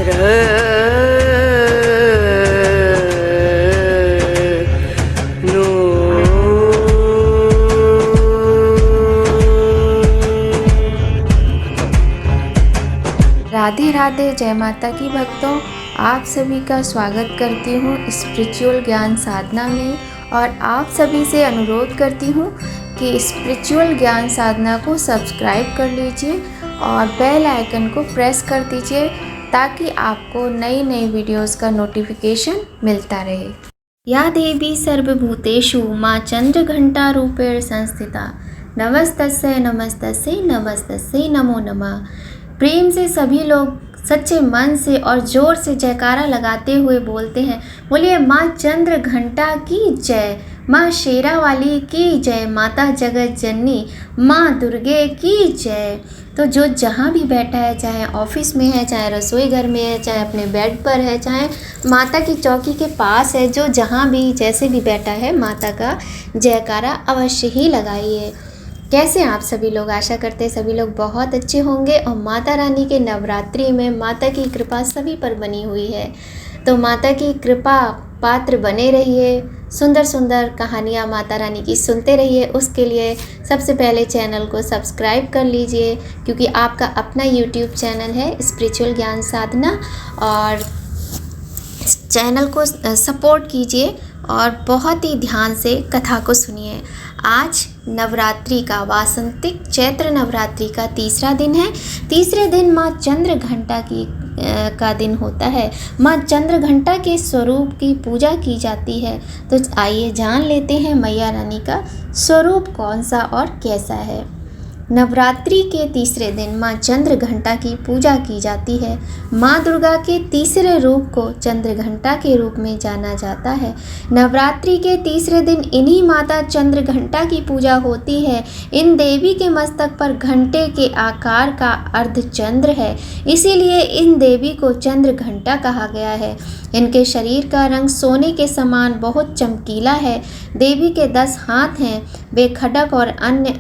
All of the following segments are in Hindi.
राधे राधे, जय माता की भक्तों। आप सभी का स्वागत करती हूँ स्पिरिचुअल ज्ञान साधना में और आप सभी से अनुरोध करती हूँ कि स्पिरिचुअल ज्ञान साधना को सब्सक्राइब कर लीजिए और बेल आइकन को प्रेस कर दीजिए ताकि आपको नई नई वीडियोस का नोटिफिकेशन मिलता रहे। या देवी सर्वभूतेषु माँ चंद्रघंटा रूपेण संस्थिता, नमस्तस्यै नमस्तस्यै नमस्तस्यै नमो नमः। प्रेम से सभी लोग सच्चे मन से और जोर से जयकारा लगाते हुए बोलते हैं, बोलिए माँ चंद्र घंटा की जय, माँ शेरा वाली की जय, माता जगत जननी माँ दुर्गे की जय। तो जो जहाँ भी बैठा है, चाहे ऑफिस में है, चाहे रसोई घर में है, चाहे अपने बेड पर है, चाहे माता की चौकी के पास है, जो जहाँ भी जैसे भी बैठा है, माता का जयकारा अवश्य ही लगाइए। कैसे आप सभी लोग? आशा करते हैं सभी लोग बहुत अच्छे होंगे और माता रानी के नवरात्रि में माता की कृपा सभी पर बनी हुई है। तो माता की कृपा पात्र बने रहिए, सुंदर सुंदर कहानियाँ माता रानी की सुनते रहिए। उसके लिए सबसे पहले चैनल को सब्सक्राइब कर लीजिए, क्योंकि आपका अपना यूट्यूब चैनल है स्पिरिचुअल ज्ञान साधना, और चैनल को सपोर्ट कीजिए और बहुत ही ध्यान से कथा को सुनिए। आज नवरात्रि का वासंतिक चैत्र नवरात्रि का तीसरा दिन है। तीसरे दिन माँ चंद्र घंटा का दिन होता है। माँ चंद्र घंटा के स्वरूप की पूजा की जाती है। तो आइए जान लेते हैं मैया रानी का स्वरूप कौन सा और कैसा है। नवरात्रि के तीसरे दिन माँ चंद्र घंटा की पूजा की जाती है। माँ दुर्गा के तीसरे रूप को चंद्र घंटा के रूप में जाना जाता है। नवरात्रि के तीसरे दिन इन्हीं माता चंद्र घंटा की पूजा होती है। इन देवी के मस्तक पर घंटे के आकार का अर्धचंद्र है, इसीलिए इन देवी को चंद्र घंटा कहा गया है। इनके शरीर का रंग सोने के समान बहुत चमकीला है। देवी के 10 हाथ हैं। वे खड्ग और अन्य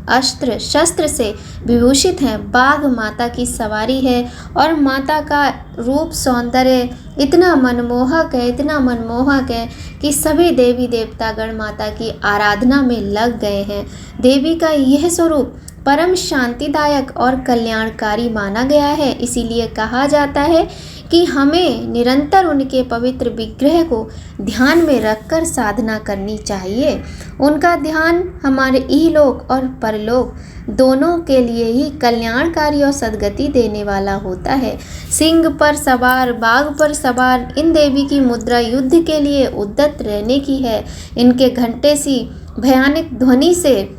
अस्त्र शस्त्र से विभूषित हैं। बाघ माता की सवारी है और माता का रूप सौंदर्य इतना मनमोहक है, इतना मनमोहक है कि सभी देवी देवतागण माता की आराधना में लग गए हैं। देवी का यह स्वरूप परम शांतिदायक और कल्याणकारी माना गया है। इसीलिए कहा जाता है कि हमें निरंतर उनके पवित्र विग्रह को ध्यान में रखकर साधना करनी चाहिए। उनका ध्यान हमारे इहलोक और परलोक दोनों के लिए ही कल्याणकारी और सद्गति देने वाला होता है। सिंह पर सवार, बाघ पर सवार इन देवी की मुद्रा युद्ध के लिए उद्यत रहने की है। इनके घंटे सी भयानक ध्वनि से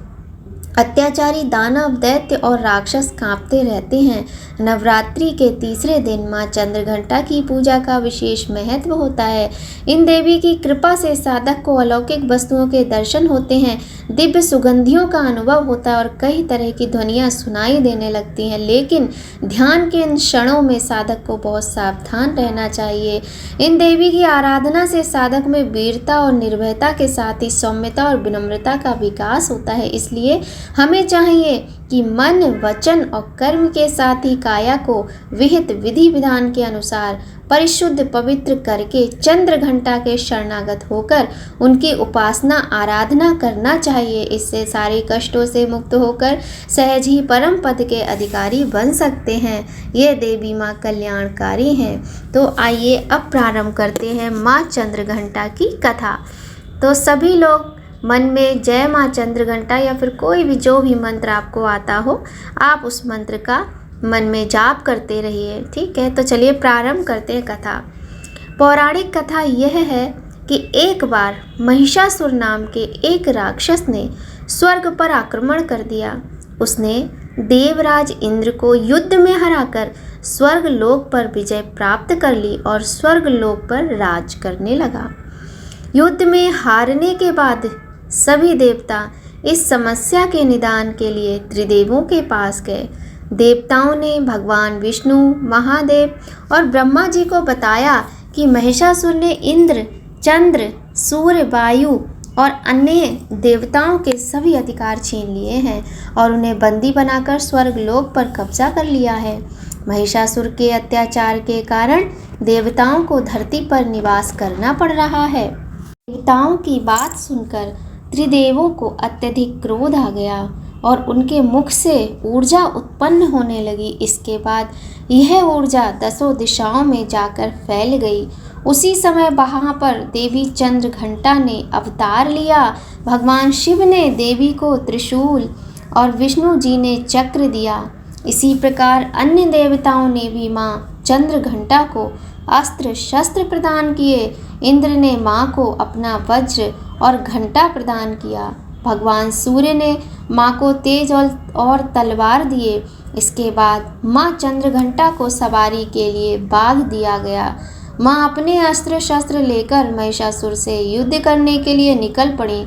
अत्याचारी दानव, दैत्य और राक्षस कांपते रहते हैं। नवरात्रि के तीसरे दिन माँ चंद्रघंटा की पूजा का विशेष महत्व होता है। इन देवी की कृपा से साधक को अलौकिक वस्तुओं के दर्शन होते हैं, दिव्य सुगंधियों का अनुभव होता है और कई तरह की ध्वनियाँ सुनाई देने लगती हैं। लेकिन ध्यान के इन क्षणों में साधक को बहुत सावधान रहना चाहिए। इन देवी की आराधना से साधक में वीरता और निर्भयता के साथ ही सौम्यता और विनम्रता का विकास होता है। इसलिए हमें चाहिए कि मन, वचन और कर्म के साथ ही काया को विहित विधि विधान के अनुसार परिशुद्ध पवित्र करके चंद्र घंटा के शरणागत होकर उनकी उपासना आराधना करना चाहिए। इससे सारे कष्टों से मुक्त होकर सहज ही परम पद के अधिकारी बन सकते हैं। ये देवी माँ कल्याणकारी हैं। तो आइए अब प्रारंभ करते हैं माँ चंद्र घंटा की कथा। तो सभी लोग मन में जय माँ चंद्र घंटा या फिर कोई भी जो भी मंत्र आपको आता हो, आप उस मंत्र का मन में जाप करते रहिए। ठीक है, तो चलिए प्रारंभ करते हैं कथा। पौराणिक कथा यह है कि एक बार महिषासुर नाम के एक राक्षस ने स्वर्ग पर आक्रमण कर दिया। उसने देवराज इंद्र को युद्ध में हराकर स्वर्ग लोक पर विजय प्राप्त कर ली और स्वर्ग लोक पर राज करने लगा। युद्ध में हारने के बाद सभी देवता इस समस्या के निदान के लिए त्रिदेवों के पास गए। देवताओं ने भगवान विष्णु, महादेव और ब्रह्मा जी को बताया कि महिषासुर ने इंद्र, चंद्र, सूर्य, वायु और अन्य देवताओं के सभी अधिकार छीन लिए हैं और उन्हें बंदी बनाकर स्वर्ग लोक पर कब्जा कर लिया है। महिषासुर के अत्याचार के कारण देवताओं को धरती पर निवास करना पड़ रहा है। देवताओं की बात सुनकर त्रिदेवों को अत्यधिक क्रोध आ गया और उनके मुख से ऊर्जा उत्पन्न होने लगी। इसके बाद यह ऊर्जा 10 दिशाओं में जाकर फैल गई। उसी समय वहाँ पर देवी चंद्रघंटा ने अवतार लिया। भगवान शिव ने देवी को त्रिशूल और विष्णु जी ने चक्र दिया। इसी प्रकार अन्य देवताओं ने भी माँ चंद्रघंटा को अस्त्र शस्त्र प्रदान किए। इंद्र ने माँ को अपना वज्र और घंटा प्रदान किया। भगवान सूर्य ने माँ को तेज और तलवार दिए। इसके बाद माँ चंद्रघंटा को सवारी के लिए बाघ दिया गया। माँ अपने अस्त्र शस्त्र लेकर महिषासुर से युद्ध करने के लिए निकल पड़ी।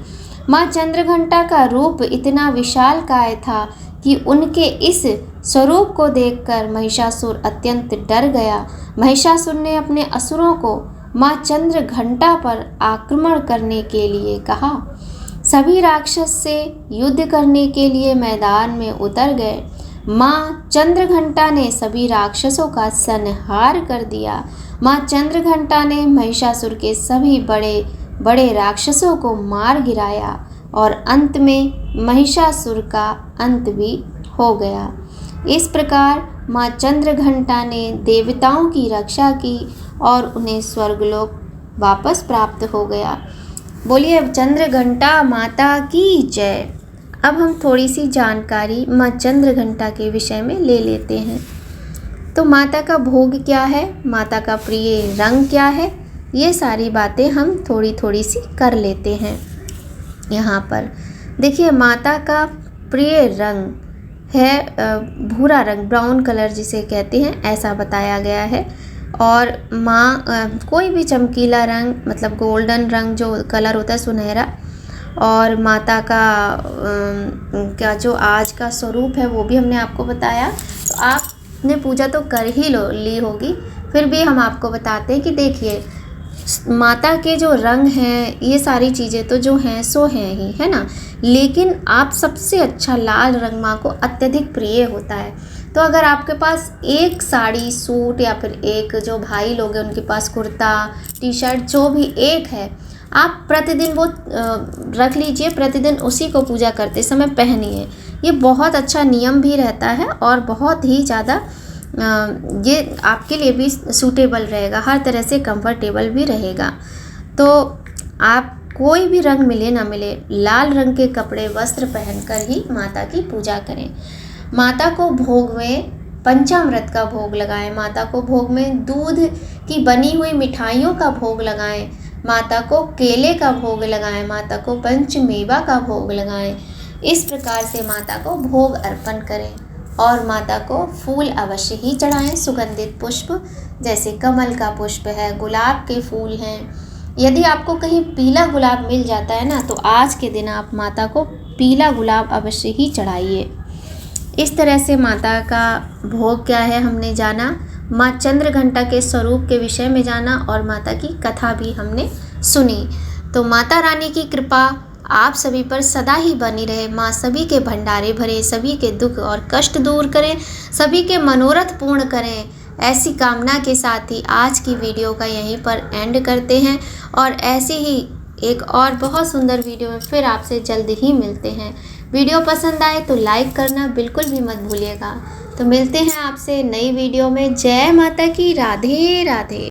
माँ चंद्रघंटा का रूप इतना विशालकाय था कि उनके इस स्वरूप को देखकर महिषासुर अत्यंत डर गया। महिषासुर ने अपने असुरों को माँ चंद्रघंटा पर आक्रमण करने के लिए कहा। सभी राक्षस से युद्ध करने के लिए मैदान में उतर गए। माँ चंद्रघंटा ने सभी राक्षसों का संहार कर दिया। माँ चंद्रघंटा ने महिषासुर के सभी बड़े बड़े राक्षसों को मार गिराया और अंत में महिषासुर का अंत भी हो गया। इस प्रकार माँ चंद्रघंटा ने देवताओं की रक्षा की और उन्हें स्वर्गलोक वापस प्राप्त हो गया। बोलिए चंद्रघंटा माता की जय। अब हम थोड़ी सी जानकारी माँ चंद्रघंटा के विषय में ले लेते हैं। तो माता का भोग क्या है, माता का प्रिय रंग क्या है, ये सारी बातें हम थोड़ी थोड़ी सी कर लेते हैं। यहाँ पर देखिए माता का प्रिय रंग है भूरा रंग, ब्राउन कलर जिसे कहते हैं, ऐसा बताया गया है। और माँ कोई भी चमकीला रंग मतलब गोल्डन रंग जो कलर होता है सुनहरा। और माता का जो आज का स्वरूप है वो भी हमने आपको बताया। तो आपने पूजा तो कर ही ली होगी, फिर भी हम आपको बताते हैं कि देखिए माता के जो रंग हैं ये सारी चीज़ें तो जो हैं सो हैं ही, है ना। लेकिन आप सबसे अच्छा लाल रंग माँ को अत्यधिक प्रिय होता है। तो अगर आपके पास एक साड़ी सूट या फिर एक जो भाई लोग हैं उनके पास कुर्ता टी शर्ट जो भी एक है, आप प्रतिदिन वो रख लीजिए, प्रतिदिन उसी को पूजा करते समय पहनिए। ये बहुत अच्छा नियम भी रहता है और बहुत ही ज़्यादा ये आपके लिए भी सूटेबल रहेगा, हर तरह से कंफर्टेबल भी रहेगा। तो आप कोई भी रंग मिले ना मिले, लाल रंग के कपड़े वस्त्र पहनकर ही माता की पूजा करें। माता को भोग में पंचामृत का भोग लगाएं। माता को भोग में दूध की बनी हुई मिठाइयों का भोग लगाएं। माता को केले का भोग लगाएं। माता को पंचमेवा का भोग लगाएं। इस प्रकार से माता को भोग अर्पण करें और माता को फूल अवश्य ही चढ़ाएं। सुगंधित पुष्प जैसे कमल का पुष्प है, गुलाब के फूल हैं। यदि आपको कहीं पीला गुलाब मिल जाता है ना, तो आज के दिन आप माता को पीला गुलाब अवश्य ही चढ़ाइए। इस तरह से माता का भोग क्या है हमने जाना, माँ चंद्रघंटा के स्वरूप के विषय में जाना और माता की कथा भी हमने सुनी। तो माता रानी की कृपा आप सभी पर सदा ही बनी रहे। माँ सभी के भंडारे भरे, सभी के दुख और कष्ट दूर करें, सभी के मनोरथ पूर्ण करें। ऐसी कामना के साथ ही आज की वीडियो का यहीं पर एंड करते हैं और ऐसे ही एक और बहुत सुंदर वीडियो में फिर आपसे जल्द ही मिलते हैं। वीडियो पसंद आए तो लाइक करना बिल्कुल भी मत भूलिएगा। तो मिलते हैं आपसे नई वीडियो में। जय माता की, राधे राधे।